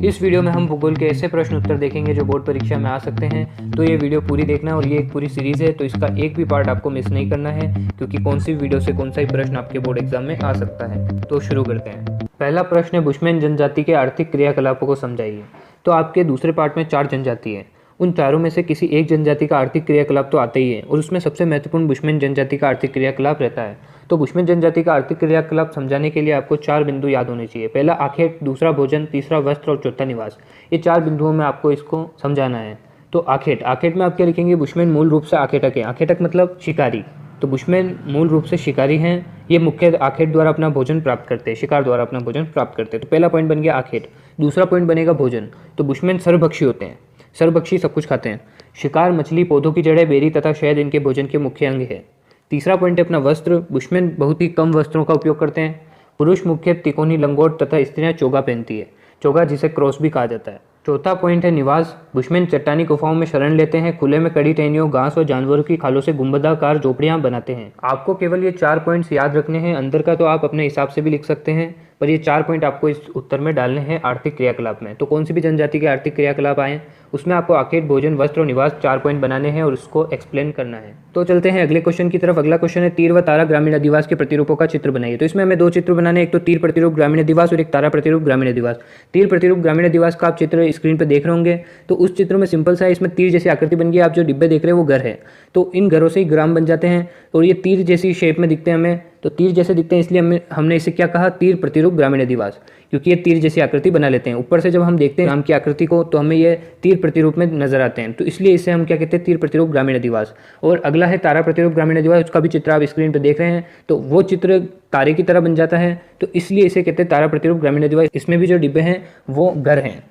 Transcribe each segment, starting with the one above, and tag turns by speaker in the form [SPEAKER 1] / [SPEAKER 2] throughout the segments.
[SPEAKER 1] इस वीडियो में हम भूगोल के ऐसे प्रश्न उत्तर देखेंगे जो बोर्ड परीक्षा में आ सकते हैं। तो ये वीडियो पूरी देखना, और ये एक पूरी सीरीज़ है, तो इसका एक भी पार्ट आपको मिस नहीं करना है, क्योंकि कौन सी वीडियो से कौन सा ही प्रश्न आपके बोर्ड एग्जाम में आ सकता है। तो शुरू करते हैं। पहला प्रश्न है, बुशमैन जनजाति के आर्थिक क्रियाकलापों को समझाइए। तो आपके दूसरे पार्ट में 4 जनजाति है, उन चारों में से किसी एक जनजाति का आर्थिक क्रियाकलाप तो आता ही है, और उसमें सबसे महत्वपूर्ण बुशमैन जनजाति का आर्थिक क्रियाकलाप रहता है। तो बुशमैन जनजाति का आर्थिक क्रियाकलाप समझाने के लिए आपको 4 बिंदु याद होने चाहिए। पहला आखेट, दूसरा भोजन, तीसरा वस्त्र और चौथा निवास। ये 4 बिंदुओं में आपको इसको समझाना है। तो आखेट में आप क्या लिखेंगे? बुशमैन मूल रूप से आखेटक है। आखेटक मतलब शिकारी। तो बुशमैन मूल रूप से शिकारी हैं। ये मुख्य आखेट द्वारा अपना भोजन प्राप्त करते हैं, शिकार द्वारा अपना भोजन प्राप्त करते हैं। तो पहला पॉइंट बन गया आखेट। दूसरा पॉइंट बनेगा भोजन। तो बुशमैन सर्वभक्षी होते हैं, सर्वभक्षी सब कुछ खाते हैं। शिकार, मछली, पौधों की जड़ें, बेरी तथा शहद इनके भोजन के मुख्य अंग है। तीसरा पॉइंट है अपना वस्त्र। बुशमैन बहुत ही कम वस्त्रों का उपयोग करते हैं। पुरुष मुख्य तिकोनी लंगोट तथा स्त्रियां चोगा पहनती है, चोगा जिसे क्रॉस भी कहा जाता है। चौथा पॉइंट है निवास। बुशमैन चट्टानी गुफाओं में शरण लेते हैं, खुले में कड़ी टहनियों, घास और जानवरों की खालों से गुंबदाकार झोपड़ियां बनाते हैं। आपको केवल ये 4 पॉइंट्स याद रखने हैं। अंदर का तो आप अपने हिसाब से भी लिख सकते हैं, पर ये 4 पॉइंट आपको इस उत्तर में डालने हैं आर्थिक क्रियाकलाप में। तो कौन सी भी जनजाति के आर्थिक क्रियाकलाप आए उसमें आपको आखेट, भोजन, वस्त्र और निवास 4 पॉइंट बनाने हैं और उसको एक्सप्लेन करना है। तो चलते हैं अगले क्वेश्चन की तरफ। अगला क्वेश्चन है, तीर व तारा ग्रामीण अधिवास के प्रतिरूपों का चित्र बनाइए। तो इसमें हमें 2 चित्र बनाने हैं, एक तो तीर प्रतिरूप ग्रामीण अधिवास और एक तारा प्रतिरूप ग्रामीण अधिवास। तीर प्रतिरूप ग्रामीण अधिवास का आप चित्र स्क्रीन पर देख रहे होंगे। तो उस चित्र में सिंपल सा है, इसमें तीर जैसी आकृति बन गई। आप जो डिब्बे देख रहे हैं वो घर है, तो इन घरों से ही ग्राम बन जाते हैं, और ये तीर जैसी शेप में दिखते हैं हमें। तो तीर जैसे दिखते हैं इसलिए हमने इसे क्या कहा? तीर प्रतिरूप ग्रामीण अधिवास, क्योंकि ये तीर जैसी आकृति बना लेते हैं। ऊपर से जब हम देखते हैं ग्राम की आकृति को तो हमें ये तीर प्रतिरूप में नजर आते हैं, तो इसलिए इसे हम क्या कहते हैं? तीर प्रतिरूप ग्रामीण अधिवास। और अगला है तारा प्रतिरूप ग्रामीण अधिवास, उसका भी चित्र आप स्क्रीन पर देख रहे हैं। तो वो चित्र तारे की तरह बन जाता है, तो इसलिए इसे कहते हैं तारा प्रतिरूप ग्रामीण अधिवास। इसमें भी जो डिब्बे हैं वो घर हैं।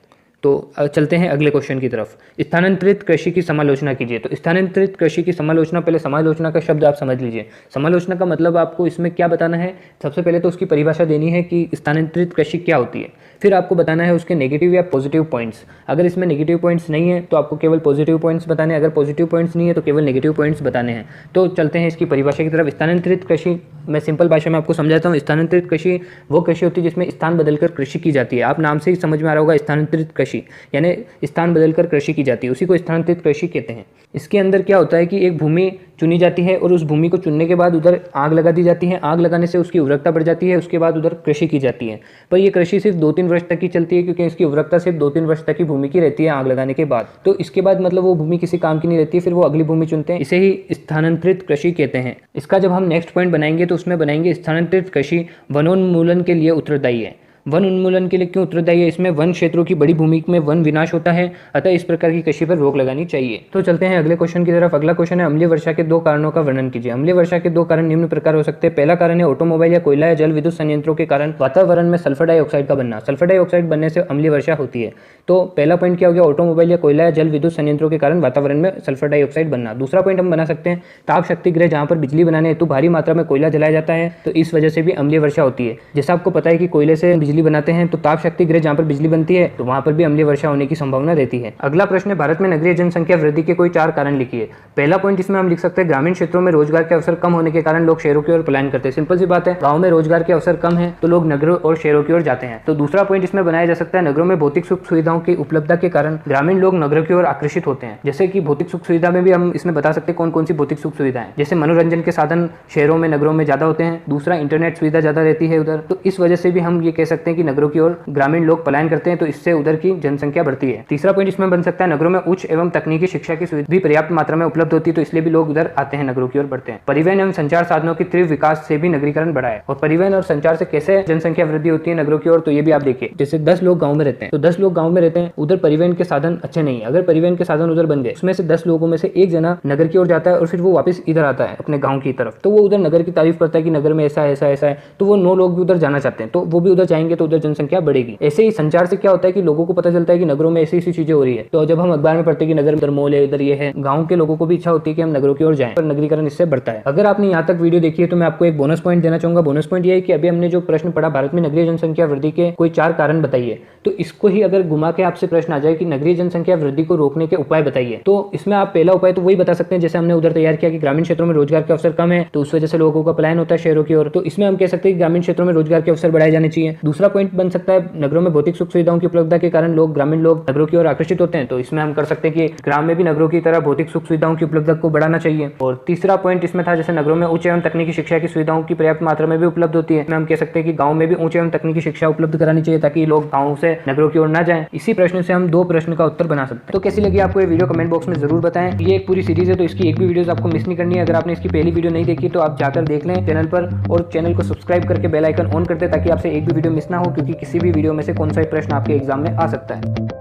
[SPEAKER 1] तो चलते हैं अगले क्वेश्चन की तरफ। स्थानांतरित कृषि की समालोचना कीजिए। तो स्थानांतरित कृषि की समालोचना, पहले समालोचना का शब्द आप समझ लीजिए। समालोचना का मतलब आपको इसमें क्या बताना है? सबसे पहले तो उसकी परिभाषा देनी है कि स्थानांतरित कृषि क्या होती है, फिर आपको बताना है उसके नेगेटिव या पॉजिटिव पॉइंट्स। अगर इसमें नेगेटिव पॉइंट्स नहीं है तो आपको केवल पॉजिटिव पॉइंट्स बताने हैं, अगर पॉजिटिव पॉइंट्स नहीं है तो केवल नेगेटिव पॉइंट्स बताने हैं। तो चलते हैं इसकी परिभाषा की तरफ। स्थानांतरित कृषि मैं सिंपल भाषा में आपको समझाता हूँ। स्थानांतरित कृषि वो कृषि होती है जिसमें स्थान बदलकर कृषि की जाती है। आप नाम से ही समझ में आ रहा होगा, स्थानांतरित कृषि यानी स्थान बदलकर कृषि की जाती है, उसी को स्थानांतरित कृषि कहते हैं। इसके अंदर क्या होता है कि एक भूमि चुनी जाती है और उस भूमि को चुनने के बाद उधर आग लगा दी जाती है। आग लगाने से उसकी उर्वरकता बढ़ जाती है, उसके बाद उधर कृषि की जाती है। पर यह कृषि सिर्फ 2-3 वर्ष तक की चलती है, क्योंकि इसकी उर्वरकता सिर्फ 2-3 वर्ष तक की भूमि की रहती है आग लगाने के बाद। तो इसके बाद मतलब वो भूमि किसी काम की नहीं रहती है, फिर वो अगली भूमि चुनते हैं। इसे ही स्थानांतरित कृषि कहते हैं। इसका जब हम नेक्स्ट पॉइंट बनाएंगे तो उसमें बनाएंगे स्थानांतरित कृषि वनोन्मूलन के लिए उत्तरदायी है। वन उन्मूलन के लिए क्यों उत्तरदायी है? इसमें वन क्षेत्रों की बड़ी भूमि में वन विनाश होता है, अतः इस प्रकार की कृषि पर रोक लगानी चाहिए। तो चलते हैं अगले क्वेश्चन की तरफ। अगला क्वेश्चन है, अम्लीय वर्षा के 2 कारणों का वर्णन कीजिए। अम्लीय वर्षा के 2 कारण निम्न प्रकार हो सकते हैं। पहला कारण है ऑटोमोबाइल या कोयला या जल विद्युत संयंत्रों के कारण वातावरण में सल्फर डाइऑक्साइड का बनना। सल्फर डाइऑक्साइड बनने से अम्लीय वर्षा होती है। तो पहला पॉइंट क्या हो गया? ऑटोमोबाइल या कोयला या जल विद्युत संयंत्रों के कारण वातावरण में सल्फर डाइऑक्साइड बनना। दूसरा पॉइंट हम बना सकते हैं, ताप शक्ति गृह जहां पर बिजली बनाने हेतु भारी मात्रा में कोयला जलाया जाता है, तो इस वजह से भी अम्लीय वर्षा होती है। जैसा आपको पता है कि कोयले से बिजली बनाते हैं, तो ताप शक्ति गृह जहां पर बिजली बनती है तो वहां पर भी अम्लीय वर्षा होने की संभावना रहती है। अगला प्रश्न है, भारत में नगरीय जनसंख्या वृद्धि के कोई 4 कारण लिखिए। पहला पॉइंट इसमें हम लिख सकते हैं, ग्रामीण क्षेत्रों में रोजगार के अवसर कम होने के कारण लोग शहरों की ओर पलायन करते हैं। सिंपल सी बात है, गांव में रोजगार के अवसर कम है तो लोग नगरों और शहरों की ओर जाते हैं। तो दूसरा पॉइंट इसमें बनाया जा सकता है, नगरों में भौतिक सुख सुविधाओं की उपलब्धता के कारण ग्रामीण लोग नगरों की ओर आकर्षित होते हैं। जैसे कि भौतिक सुख सुविधा में भी हम इसमें बता सकते हैं कौन कौन सी भौतिक सुख सुविधाएं, जैसे मनोरंजन के साधन शहरों में नगरों में ज्यादा होते हैं। दूसरा, इंटरनेट सुविधा ज्यादा रहती है उधर, तो इस वजह से भी हम ये कह सकते हैं कि नगरों की ओर ग्रामीण लोग पलायन करते हैं, तो इससे उधर की जनसंख्या बढ़ती है। तीसरा पॉइंट इसमें बन सकता है, नगरों में उच्च एवं तकनीकी शिक्षा की सुविधा भी पर्याप्त मात्रा में उपलब्ध होती है, तो इसलिए भी लोग उधर आते हैं, नगरों की ओर बढ़ते हैं। परिवहन एवं संचार साधनों की तीव्र विकास से भी नगरीकरण बढ़ा है। और परिवहन और संचार से कैसे जनसंख्या वृद्धि होती है नगरों की ओर, तो ये भी आप देखिए, जैसे 10 लोग गाँव में रहते हैं, तो 10 लोग गाँव में रहते हैं, उधर परिवहन के साधन अच्छे नहीं है। अगर परिवहन के साधन उधर बन गए, उसमें से 10 लोगों में से एक जना नगर की ओर जाता है और फिर वो वापस इधर आता है अपने गाँव की तरफ, तो वो उधर नगर की तारीफ करता है कि नगर में ऐसा ऐसा ऐसा है, तो वो 9 लोग भी उधर जाना चाहते हैं, तो वो भी उधर जाएंगे, तो उधर जनसंख्या बढ़ेगी। ऐसे ही संचार से क्या होता है कि लोगों को पता चलता है कि नगरों में ऐसी ऐसी चीजें हो रही है, तो जब हम अखबार में पढ़ते हैं कि नगर इधर मॉल है, इधर ये है, गांव के लोगों को भी इच्छा होती है कि हम नगरों की ओर जाएं, पर नगरीकरण इससे बढ़ता है। अगर आपने यहाँ तक वीडियो देखी है तो मैं आपको एक बोनस पॉइंट देना चाहूंगा। बोनस पॉइंट ये है कि अभी हमने जो प्रश्न पढ़ा, भारत में नगरीय जनसंख्या वृद्धि के कोई 4 कारण बताइए, तो इसको ही अगर घुमा के आपसे प्रश्न आ जाए कि नगरीय जनसंख्या वृद्धि को रोकने के उपाय बताइए, तो इसमें आप पहला उपाय तो वही बता सकते हैं जैसे हमने उधर तैयार किया कि ग्रामीण क्षेत्रों में रोजगार के अवसर कम है, तो उस वजह से लोगों का पलायन होता है शहरों की ओर, तो इसमें हम कह सकते हैं कि ग्रामीण क्षेत्रों में रोजगार के अवसर बढ़ाए जाने चाहिए। दूसरा दूसरा पॉइंट बन सकता है नगरों में भौतिक सुख सुविधाओं की उपलब्धता के कारण ग्रामीण लोग नगरों की ओर आकर्षित होते हैं, तो इसमें हम कर सकते हैं कि ग्राम में भी नगरों की तरह भौतिक सुख सुविधाओं की उपलब्धता को बढ़ाना चाहिए। और तीसरा पॉइंट इसमें था जैसे नगरों में उच्च एवं तकनीकी शिक्षा की सुविधाओं की पर्याप्त मात्रा में भी उपलब्ध होती है, हम कह सकते हैं कि गाँव में भी उच्च एवं तकनीकी शिक्षा उपलब्ध करानी चाहिए ताकि लोग गाँव से नगरों की ओर ना जाएं। इसी प्रश्न से हम 2 प्रश्न का उत्तर बना सकते हैं। तो कैसी लगी आपको ये वीडियो कमेंट बॉक्स में जरूर बताएं। ये एक पूरी सीरीज है तो इसकी एक भी वीडियो आपको मिस नहीं करनी है। अगर आपने इसकी पहली वीडियो नहीं देखी तो आप जाकर देख लें चैनल पर और चैनल को सब्सक्राइब करके बेल आइकन ऑन कर दें ताकि आपसे एक भी वीडियो मिस ना हो, क्योंकि किसी भी वीडियो में से कौन सा प्रश्न आपके एग्जाम में आ सकता है।